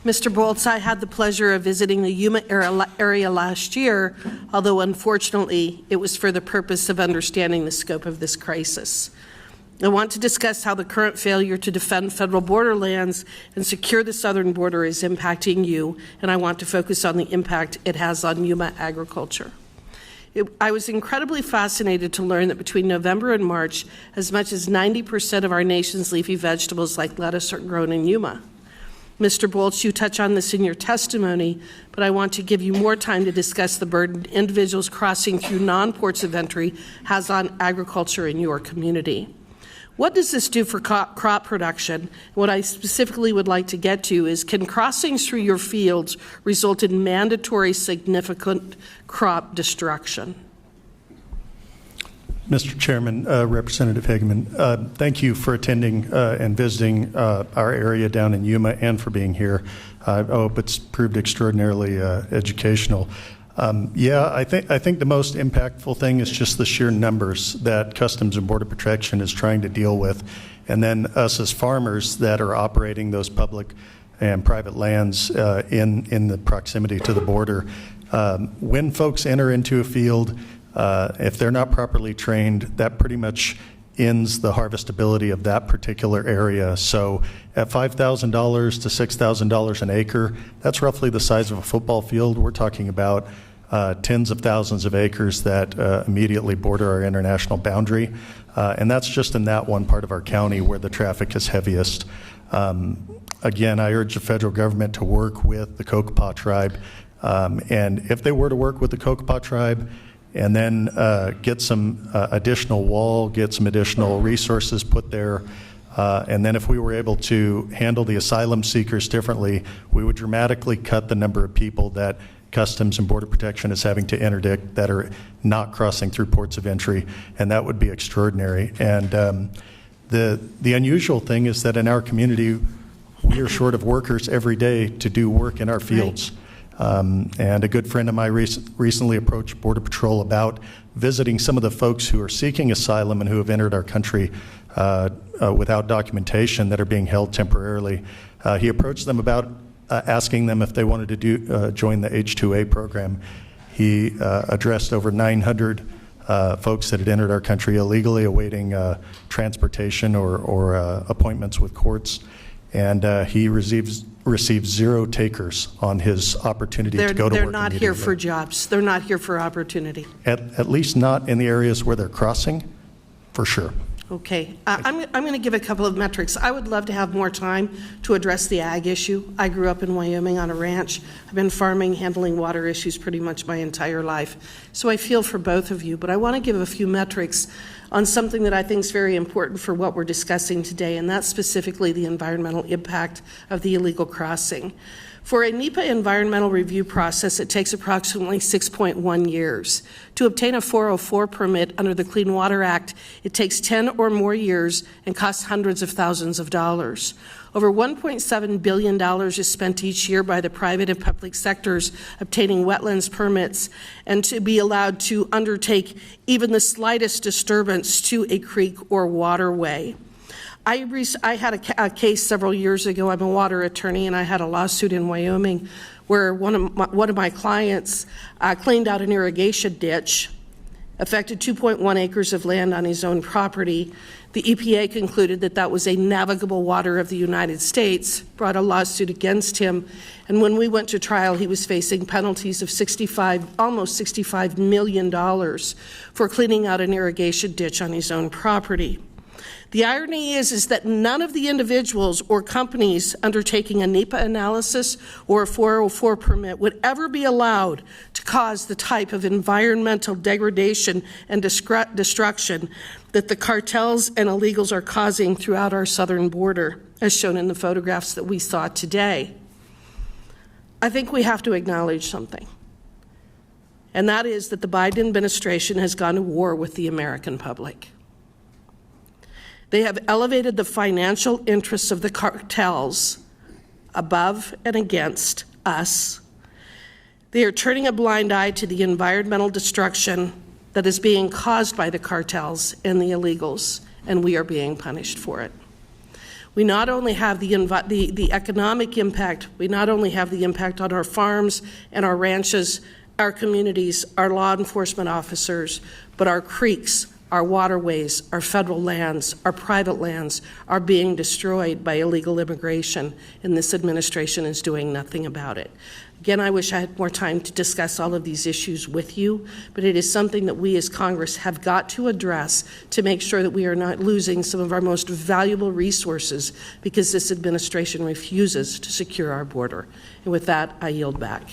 Mr. Boltz, I had the pleasure of visiting the Yuma area last year, although unfortunately it was for the purpose of understanding the scope of this crisis. I want to discuss how the current failure to defend federal borderlands and secure the southern border is impacting you, and I want to focus on the impact it has on Yuma agriculture. I was incredibly fascinated to learn that between November and March, as much as 90% of our nation's leafy vegetables like lettuce are grown in Yuma. Mr. Boltz, you touch on this in your testimony, but I want to give you more time to discuss the burden individuals crossing through non-ports of entry has on agriculture in your community. What does this do for crop production? What I specifically would like to get to is, can crossings through your fields result in mandatory significant crop destruction? Mr. Chairman, Representative Hageman, thank you for attending and visiting our area down in Yuma and for being here. I hope it's proved extraordinarily educational. I think the most impactful thing is just the sheer numbers that Customs and Border Protection is trying to deal with, and then us as farmers that are operating those public and private lands in the proximity to the border. When folks enter into a field, if they're not properly trained, that pretty much ends the harvestability of that particular area. So at $5,000 to $6,000 an acre, that's roughly the size of a football field. We're talking about tens of thousands of acres that immediately border our international boundary. And that's just in that one part of our county where the traffic is heaviest. Again, I urge the federal government to work with the Kokopah tribe. And if they were to work with the Kokopah tribe, and then get some additional wall, get some additional resources put there. And then if we were able to handle the asylum seekers differently, we would dramatically cut the number of people that Customs and Border Protection is having to interdict that are not crossing through ports of entry, and that would be extraordinary. And the unusual thing is that in our community, we are short of workers every day to do work in our fields. Right. And a good friend of mine recently approached Border Patrol about visiting some of the folks who are seeking asylum and who have entered our country without documentation that are being held temporarily. He approached them about asking them if they wanted to join the H-2A program. He addressed over 900 folks that had entered our country illegally, awaiting transportation or appointments with courts. And he received 0 takers on his opportunity to go to work. They're not here for jobs. They're not here for opportunity. At least not in the areas where they're crossing, for sure. Okay. I'm going to give a couple of metrics. I would love to have more time to address the ag issue. I grew up in Wyoming on a ranch. I've been farming, handling water issues pretty much my entire life. So I feel for both of you, but I want to give a few metrics on something that I think is very important for what we're discussing today, and that's specifically the environmental impact of the illegal crossing. For a NEPA environmental review process, it takes approximately 6.1 years. To obtain a 404 permit under the Clean Water Act, it takes 10 or more years and costs hundreds of thousands of dollars. Over $1.7 billion is spent each year by the private and public sectors obtaining wetlands permits and to be allowed to undertake even the slightest disturbance to a creek or waterway. I had a case several years ago. I'm a water attorney, and I had a lawsuit in Wyoming where one of my clients cleaned out an irrigation ditch, affected 2.1 acres of land on his own property. The EPA concluded that that was a navigable water of the United States, brought a lawsuit against him, and when we went to trial, he was facing penalties of almost $65 million for cleaning out an irrigation ditch on his own property. The irony is that none of the individuals or companies undertaking a NEPA analysis or a 404 permit would ever be allowed to cause the type of environmental degradation and destruction that the cartels and illegals are causing throughout our southern border, as shown in the photographs that we saw today. I think we have to acknowledge something, and that is that the Biden administration has gone to war with the American public. They have elevated the financial interests of the cartels above and against us. They are turning a blind eye to the environmental destruction that is being caused by the cartels and the illegals, and we are being punished for it. We not only have the economic impact, we not only have the impact on our farms and our ranches, our communities, our law enforcement officers, but our creeks, our waterways, our federal lands, our private lands are being destroyed by illegal immigration, and this administration is doing nothing about it. Again, I wish I had more time to discuss all of these issues with you, but it is something that we as Congress have got to address to make sure that we are not losing some of our most valuable resources because this administration refuses to secure our border. And with that, I yield back.